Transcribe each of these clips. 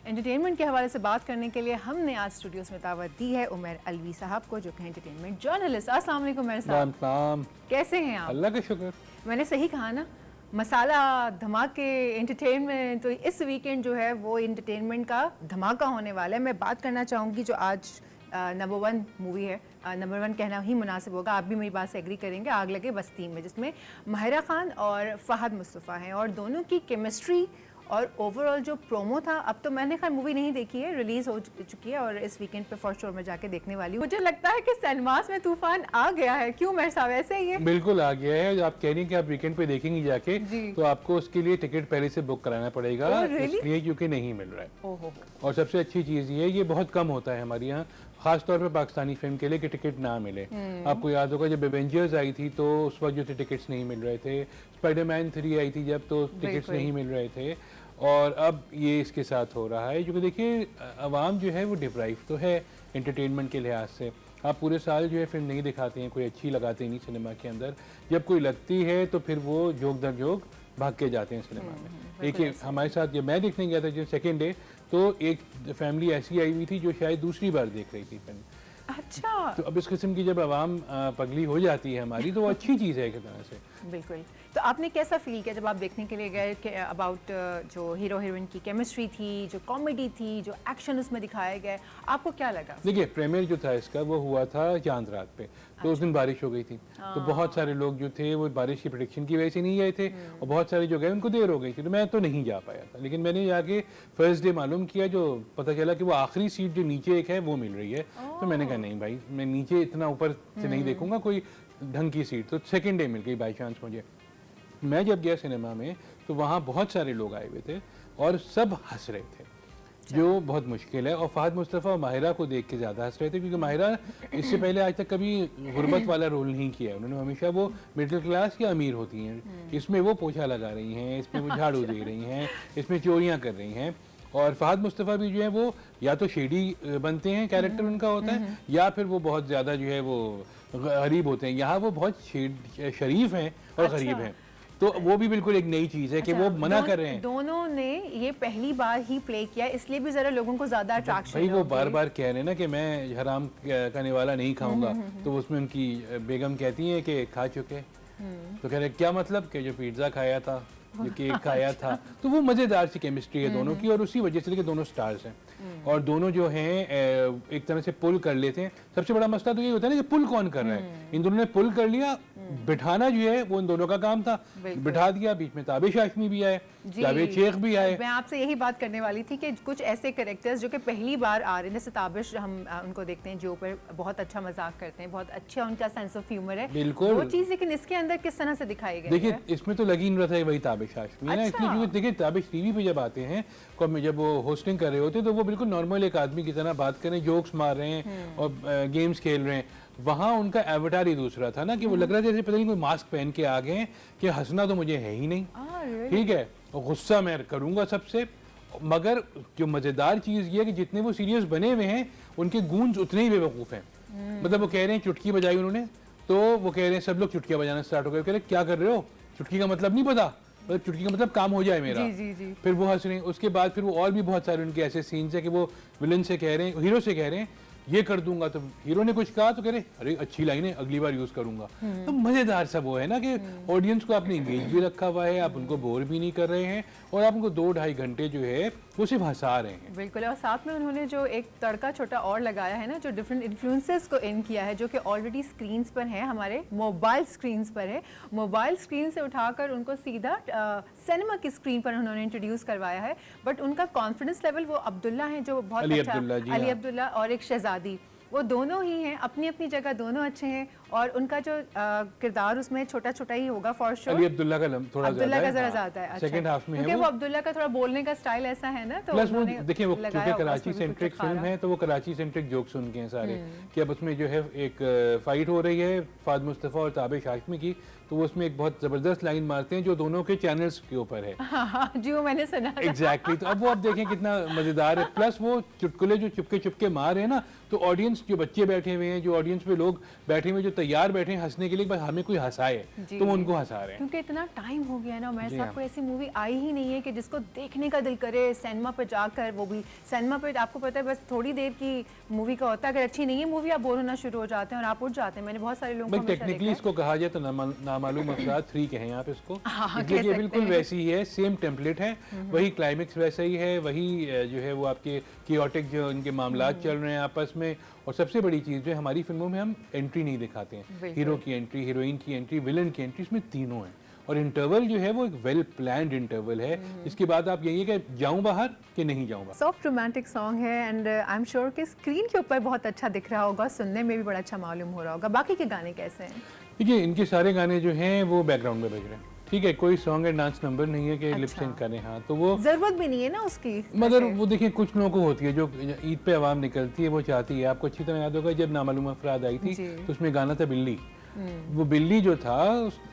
Entertainment के हवाले से बात करने के लिए हमने आज स्टूडियोज में दावत दी है उमर अलवी साहब को, जो कि एंटरटेनमेंट जर्नलिस्ट। अस्सलाम वालेकुम उमर साहब, कैसे हैं आप? अल्लाह का शुक्र। मैंने सही कहा ना? मसाला धमाके एंटरटेनमेंट, तो इस वीकेंड जो है वो एंटरटेनमेंट का धमाका होने वाला है। मैं बात करना चाहूँगी जो आज नंबर 1 मूवी है, नंबर 1 कहना ही मुनासिब होगा, आप भी मेरी बात से एग्री करेंगे, आग लगे बस्ती में, जिसमें माहिरा खान और फहद मुस्तफ़ा हैं और दोनों की केमिस्ट्री और ओवरऑल जो प्रोमो था, अब तो मैंने खैर मूवी नहीं देखी है, रिलीज़ हो चुकी है और इस वीकेंड पे फॉर श्योर मैं जाके देखने वाली हूँ। मुझे लगता है कि सिनेमास में तूफान आ गया है। क्यों मेरे साहब, ऐसे ही है? बिल्कुल आ गया है। आप कह रही हैं कि आप वीकेंड पे देखेंगी जाके, तो आपको उसके लिए टिकट पहले से बुक कराना पड़ेगा, इसलिए क्योंकि नहीं मिल रहा है। और सबसे अच्छी चीज़ ये बहुत कम होता है हमारे यहाँ, खास तौर पे पाकिस्तानी फिल्म के लिए, कि टिकट ना मिले। आपको याद होगा जब एवेंजर्स आई थी तो उस वक्त जो थे टिकट्स नहीं मिल रहे थे, स्पाइडरमैन 3 आई थी जब, तो टिकट्स नहीं मिल रहे थे, और अब ये इसके साथ हो रहा है। क्योंकि देखिए अवाम जो है वो डिप्राइव तो है एंटरटेनमेंट के लिहाज से। आप पूरे साल जो है फिल्म नहीं दिखाते हैं, कोई अच्छी लगाते नहीं सिनेमा के अंदर, जब कोई लगती है तो फिर वो जोक दर जोक भाग के जाते हैं सिनेमा में। एक हमारे साथ जब मैं देखने गया था जो सेकेंड डे, तो एक फैमिली ऐसी आई हुई थी जो शायद दूसरी बार देख रही थी फिल्म। अच्छा, तो अब इस किस्म की जब आवाम पगली हो जाती है हमारी, तो वो अच्छी चीज़ है एक तरह से। बिल्कुल। तो आपने कैसा फील किया जब आप देखने के लिए गए कि अबाउट जो हीरो हीरोइन की केमिस्ट्री थी, जो कॉमेडी थी, जो एक्शन उसमें दिखाया गया, आपको क्या लगा? देखिए प्रीमियर जो था इसका वो हुआ था चांद रात पे, तो उस दिन बारिश हो गई थी, तो बहुत सारे लोग जो थे वो बारिश की प्रेडिक्शन की वजह से नहीं गए थे, और बहुत सारे जो गए उनको देर हो गई थी, तो मैं तो नहीं जा पाया था। लेकिन मैंने जाके फर्स्ट डे मालूम किया, जो पता चला कि वो आखिरी सीट जो नीचे एक है वो मिल रही है, तो मैंने कहा नहीं भाई, मैं नीचे इतना ऊपर से नहीं देखूंगा कोई ढंग की सीट, तो सेकेंड डे मिल गई बाई चांस मुझे। मैं जब गया सिनेमा में तो वहाँ बहुत सारे लोग आए हुए थे और सब हंस रहे थे, जो बहुत मुश्किल है। और फहद मुस्तफ़ा और माहिरा को देख के ज़्यादा हंस रहे थे, क्योंकि माहिरा इससे पहले आज तक कभी गुर्बत वाला रोल नहीं किया है, उन्होंने हमेशा वो मिडिल क्लास या अमीर होती हैं। इसमें वो पोछा लगा रही हैं, इसमें वो झाड़ू दे रही हैं, इसमें चोरियाँ कर रही हैं। और फहद मुस्तफ़ा भी जो है वो या तो शेडी बनते हैं, कैरेक्टर उनका होता है, या फिर वो बहुत ज़्यादा जो है वो गरीब होते हैं। यहाँ वो बहुत शरीफ हैं और गरीब हैं, तो वो भी बिल्कुल एक नई चीज़ है कि वो मना कर रहे हैं। दोनों ने ये पहली बार ही प्ले किया, इसलिए भी जरा लोगों को ज्यादा अट्रैक्शन। भाई वो बार बार कह रहे हैं ना कि मैं हराम करने वाला नहीं खाऊंगा, तो उसमें उनकी बेगम कहती है कि खा चुके, तो कह रहे क्या मतलब कि जो पिज्ज़ा खाया था, जो केक खाया था। तो वो मज़ेदार सी केमिस्ट्री है दोनों की, और उसी वजह से दोनों स्टार्स हैं, और दोनों जो हैं एक तरह से पुल कर लेते हैं। सबसे बड़ा मसला तो ये होता है ना कि पुल कौन कर रहा है। इन दोनों ने पुल कर लिया, बिठाना जो है वो इन दोनों का काम था, बिठा दिया। बीच में ताबिश हाशमी भी आए, जावेद शेख भी आए। मैं आपसे यही बात करने वाली थी कि कुछ ऐसे कैरेक्टर्स जो कि पहली बार आ रहे हैं, जैसे ताबिश, हम उनको देखते हैं जो ऊपर बहुत अच्छा मजाक करते हैं, बहुत अच्छा उनका सेंस ऑफ ह्यूमर है, बिल्कुल वो चीज़, लेकिन इसके अंदर किस तरह से दिखाई गई? देखिए इसमें तो लगी नहीं रहा था वही ताबिश हाशमी है ना, इसलिए क्योंकि देखिए ताबिश टीवी पे जब आते हैं, जब वो होस्टिंग कर रहे होते हैं, तो वो बिल्कुल नॉर्मल एक आदमी की तरह बात कर रहे हैं, जोक्स मार रहे हैं और गेम्स खेल रहे हैं। वहाँ उनका एवटार ही दूसरा था ना, कि वो लग रहा था जैसे पता नहीं कोई मास्क पहन के आ गए हैं, कि हंसना तो मुझे है ही नहीं, ठीक है, गुस्सा मैं करूँगा सबसे। मगर जो मज़ेदार चीज़ ये है कि जितने वो सीरियस बने हुए हैं, उनके गूंज उतने ही बेवकूफ़ हैं। मतलब वो कह रहे हैं चुटकी बजाई उन्होंने, तो वो कह रहे हैं सब लोग चुटकियाँ बजाना स्टार्ट हो गए, कह रहे क्या कर रहे हो, चुटकी का मतलब नहीं पता, मतलब चुटकी का मतलब काम हो जाए मेरा। जी। फिर वो हंस रहे हैं। उसके बाद फिर वो और भी बहुत सारे उनके ऐसे सीन्स है कि वो विलन से कह रहे हैं, हीरो से कह रहे हैं ये कर दूंगा, तो हीरो ने कुछ कहा तो कह रहे अरे अच्छी लाइन है, अगली बार यूज करूंगा। तो मजेदार सा वो है ना कि ऑडियंस को आपने इंगेज भी रखा हुआ है, आप उनको बोर भी नहीं कर रहे हैं, और आप उनको 2-2.5 घंटे जो है वो सिर्फ हंसा रहे हैं। बिल्कुल, और साथ में उन्होंने जो एक तड़का छोटा और लगाया है ना, जो डिफरेंट इन्फ्लुएंसेस को इन किया है, जो कि ऑलरेडी स्क्रीन्स पर है, हमारे मोबाइल स्क्रीन्स पर है। मोबाइल स्क्रीन से उठाकर उनको सीधा सिनेमा की स्क्रीन पर उन्होंने इंट्रोड्यूस करवाया है। बट उनका कॉन्फिडेंस लेवल, वो अब्दुल्ला हैं जो बहुत अच्छा, अली अब्दुल्ला और एक शहजादी, वो दोनों ही हैं, अपनी अपनी जगह दोनों अच्छे हैं, और उनका जो किरदार उसमें छोटा छोटा ही होगा फॉर श्योर। अली अब्दुल्ला का अब्दुल्ला का जरा ज्यादा है सेकंड हाफ में, क्योंकि वो अब्दुल्ला का थोड़ा बोलने का स्टाइल ऐसा है ना, तो प्लस वो देखिए वो क्योंकि कराची सेंट्रिक फिल्म है, तो वो कराची सेंट्रिक जोक्स उनके हैं सारे, कि अब उसमें जो है एक फाइट हो रही है फहद मुस्तफ़ा और ताबिश हाशमी की, तो वो उसमें एक बहुत जबरदस्त लाइन मारते हैं जो दोनों के चैनल्स के ऊपर है। जी वो मैंने सुना। एग्जैक्टली, तो अब वो आप देखें कितना मजेदार है। प्लस वो चुटकुले जो चुपके चुपके मार रहे हैं ना, तो ऑडियंस जो बच्चे बैठे हुए हैं, जो ऑडियंस में लोग बैठे हुए जो तैयार बैठे हैं हंसने के लिए, बस हमें कोई हंसाए तो वो उनको हंसा रहे हैं। क्योंकि इतना टाइम हो गया ना उमर साहब, कोई ऐसी मूवी आई ही नहीं है कि जिसको देखने का दिल करे सिनेमा पर जाकर, वो भी सिनेमा पर आपको पता है बस थोड़ी देर की मूवी का होता है, अगर अच्छी नहीं है मूवी आप बोर होना शुरू हो जाते हैं और आप उठ जाते हैं। मैंने बहुत सारे लोगों को टेक्निकली इसको कहा जाए तो नामालूम अफराद 3 कहें आप इसको, हाँ, इसलिए बिल्कुल वैसी ही है, सेम टेम्पलेट है, वही क्लाइमेक्स वैसा ही है, वही जो है वो आपके कियोटिक जो इनके मामलात चल रहे हैं आपस में। और सबसे बड़ी चीज़ जो है हमारी फिल्मों में हम एंट्री नहीं दिखाते हैं, हीरो की एंट्री, हीरोइन की एंट्री, विलन की एंट्री, इसमें तीनों हैं। और इंटरवल जो है वो एक वेल प्लान्ड इंटरवल है, इसके बाद आप यही है कि जाऊं बाहर कि नहीं जाऊं बाहर। सॉफ्ट रोमांटिक सॉन्ग है एंड आई एम श्योर कि स्क्रीन के ऊपर बहुत अच्छा दिख रहा होगा, सुनने में भी बड़ा अच्छा मालूम हो रहा होगा। बाकी के गाने कैसे हैं? देखिए इनके सारे गाने जो हैं वो बैकग्राउंड में बज रहे हैं, ठीक है, कोई सॉन्ग एंड डांस नंबर नहीं है कि लिप सिंक करें, हाँ तो वो जरूरत भी नहीं है ना उसकी। मगर वो देखिए कुछ लोगों को होती है, जो ईद पे आवाम निकलती है वो चाहती है, आपको अच्छी तरह याद होगा जब नामालूम अफराद आई थी तो उसमें गाना था बिल्ली, वो बिल्ली जो था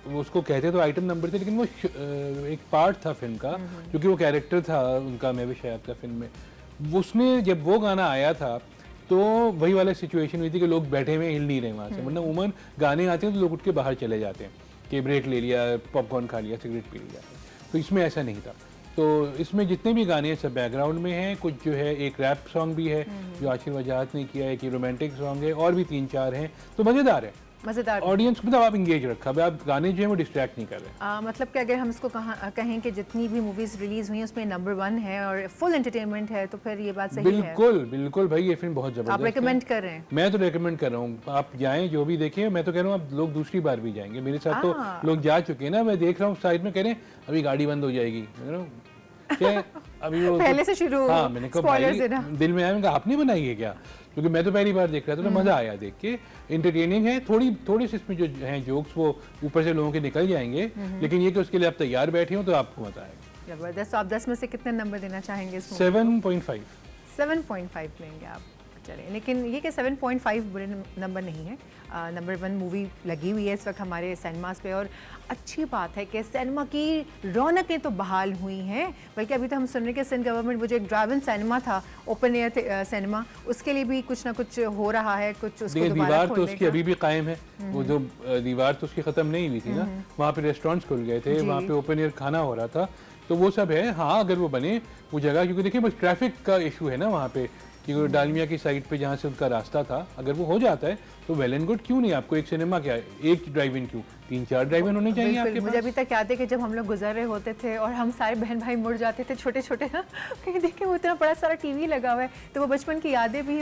वो उसको कहते तो आइटम नंबर थे, लेकिन वो एक पार्ट था फिल्म का, क्योंकि वो कैरेक्टर था उनका मैं भी शायद का फिल्म में। उसमें जब वो गाना आया था तो वही वाला सिचुएशन हुई थी कि लोग बैठे हुए हिल नहीं रहे वहाँ से, वरना उमूमन गाने आते हैं तो लोग उठ के बाहर चले जाते हैं कि ब्रेक ले लिया, पॉपकॉर्न खा लिया, सिगरेट पी लिया, तो इसमें ऐसा नहीं था। तो इसमें जितने भी गाने हैं सब बैकग्राउंड में हैं, कुछ जो है एक रैप सॉन्ग भी है जो आशिर वजाहत ने किया है, कि रोमांटिक सॉन्ग है, और भी 3-4 हैं, तो मज़ेदार है, मज़ेदार ऑडियंस को मतलब आप इंगेज रखा है, आप गाने जो है वो डिस्ट्रैक्ट नहीं कर रहे। मतलब कि अगर हम इसको कहें कि जितनी भी मूवीज रिलीज हुई हैं उसमें नंबर 1 है और फुल एंटरटेनमेंट है, तो फिर ये बात सही है। बिल्कुल बिल्कुल भाई, ये फिल्म बहुत जबरदस्त आप रेकमेंड कर रहे हैं? मैं तो रेकमेंड कर रहा हूँ, आप जाएं, जो भी देखें। मैं तो कह रहा हूँ आप लोग दूसरी बार भी जाएंगे, मेरे साथ तो लोग जा चुके हैं ना, मैं देख रहा हूँ साइड में कह रहे हैं अभी गाड़ी बंद हो जाएगी, क्या अभी वो पहले से शुरू, हाँ मैंने कहा भाई दिल में आया, आपने बनाई है क्या, क्योंकि मैं तो पहली बार देख रहा था, तो मज़ा आया देख के, इंटरटेनिंग है, थोड़ी सी इसमें जो हैं जोक्स वो ऊपर से लोगों के निकल जाएंगे, लेकिन ये कि उसके लिए आप तैयार बैठे हो तो आपको मज़ा आएगा। जबरदस्त। आप 10 में से कितने नंबर देना चाहेंगे इसको? 7.5 7.5 लेंगे आप, चलिए। लेकिन ये कि 7.5 बुरे नंबर नहीं है, नंबर 1 मूवी लगी हुई है इस वक्त हमारे सिनेमास पे, और अच्छी बात है कि सिनेमा की रौनकें तो बहाल हुई हैं, बल्कि अभी तो हम सुन रहे हैं कि सिंध गवर्नमेंट वो जो एक ड्राइव इन सिनेमा था, ओपन एयर सिनेमा, उसके लिए भी कुछ ना कुछ हो रहा है, कुछ उसको दीवार तो उसकी अभी भी कायम है, वो जो दीवार तो उसकी ख़त्म नहीं हुई थी ना, वहाँ पे रेस्टोरेंट्स खुल गए थे, वहाँ पे ओपन एयर खाना हो रहा था, तो वो सब है। हाँ अगर वो बने वो जगह, क्योंकि देखिए बस ट्रैफिक का इशू है ना वहाँ पे, क्योंकि डालमिया की साइड पे जहाँ से उनका रास्ता था, अगर वो हो जाता है तो वेल एंड गुड, क्यों नहीं, आपको एक सिनेमा क्या है, एक ड्राइव इन क्यों, 3-4 ड्राइव इन होने चाहिए आपके पास। मुझे अभी तक याद है कि जब हम लोग गुजर रहे होते थे और हम सारे बहन भाई मुड़ जाते थे छोटे छोटे ना, कहीं देखे वो इतना बड़ा सारा टीवी लगा हुआ है, तो वो बचपन की यादें भी